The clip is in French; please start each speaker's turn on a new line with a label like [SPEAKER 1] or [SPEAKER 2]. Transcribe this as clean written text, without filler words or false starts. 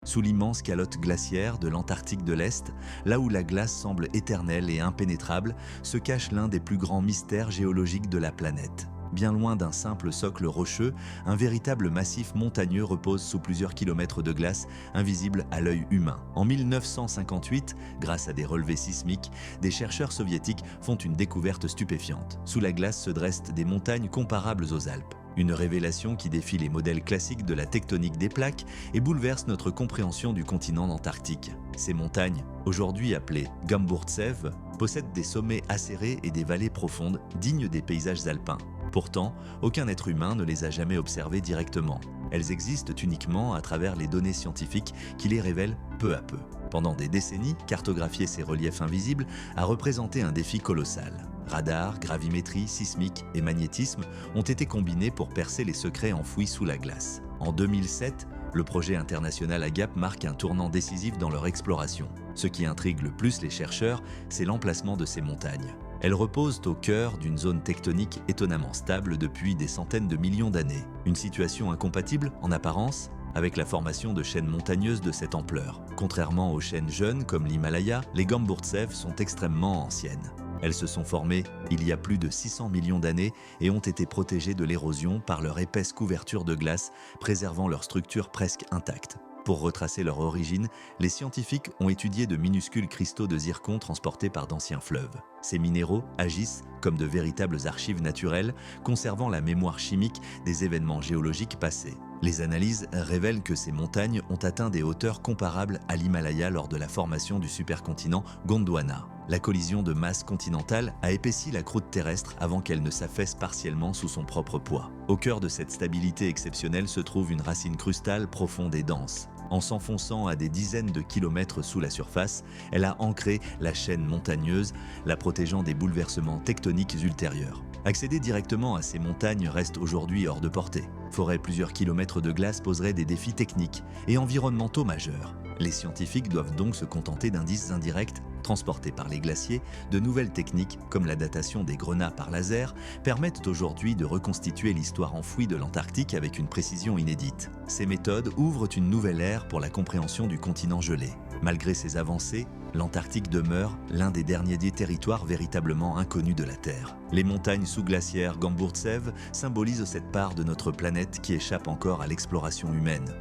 [SPEAKER 1] Sous l'immense calotte glaciaire de l'Antarctique de l'Est, là où la glace semble éternelle et impénétrable, se cache l'un des plus grands mystères géologiques de la planète. Bien loin d'un simple socle rocheux, un véritable massif montagneux repose sous plusieurs kilomètres de glace, invisible à l'œil humain. En 1958, grâce à des relevés sismiques, des chercheurs soviétiques font une découverte stupéfiante. Sous la glace se dressent des montagnes comparables aux Alpes. Une révélation qui défie les modèles classiques de la tectonique des plaques et bouleverse notre compréhension du continent antarctique. Ces montagnes, aujourd'hui appelées Gamburtsev, possèdent des sommets acérés et des vallées profondes dignes des paysages alpins. Pourtant, aucun être humain ne les a jamais observées directement. Elles existent uniquement à travers les données scientifiques qui les révèlent peu à peu. Pendant des décennies, cartographier ces reliefs invisibles a représenté un défi colossal. Radar, gravimétrie, sismique et magnétisme ont été combinés pour percer les secrets enfouis sous la glace. En 2007, le projet international AGAP marque un tournant décisif dans leur exploration. Ce qui intrigue le plus les chercheurs, c'est l'emplacement de ces montagnes. Elles reposent au cœur d'une zone tectonique étonnamment stable depuis des centaines de millions d'années. Une situation incompatible, en apparence, avec la formation de chaînes montagneuses de cette ampleur. Contrairement aux chaînes jeunes comme l'Himalaya, les Gamburtsev sont extrêmement anciennes. Elles se sont formées il y a plus de 600 millions d'années et ont été protégées de l'érosion par leur épaisse couverture de glace, préservant leur structure presque intacte. Pour retracer leur origine, les scientifiques ont étudié de minuscules cristaux de zircon transportés par d'anciens fleuves. Ces minéraux agissent comme de véritables archives naturelles, conservant la mémoire chimique des événements géologiques passés. Les analyses révèlent que ces montagnes ont atteint des hauteurs comparables à l'Himalaya lors de la formation du supercontinent Gondwana. La collision de masse continentale a épaissi la croûte terrestre avant qu'elle ne s'affaisse partiellement sous son propre poids. Au cœur de cette stabilité exceptionnelle se trouve une racine crustale profonde et dense. En s'enfonçant à des dizaines de kilomètres sous la surface, elle a ancré la chaîne montagneuse, la protégeant des bouleversements tectoniques ultérieurs. Accéder directement à ces montagnes reste aujourd'hui hors de portée. Forer plusieurs kilomètres de glace poserait des défis techniques et environnementaux majeurs. Les scientifiques doivent donc se contenter d'indices indirects transportés par les glaciers. De nouvelles techniques, comme la datation des grenats par laser, permettent aujourd'hui de reconstituer l'histoire enfouie de l'Antarctique avec une précision inédite. Ces méthodes ouvrent une nouvelle ère pour la compréhension du continent gelé. Malgré ces avancées, l'Antarctique demeure l'un des derniers territoires véritablement inconnus de la Terre. Les montagnes sous-glaciaires Gamburtsev symbolisent cette part de notre planète qui échappe encore à l'exploration humaine.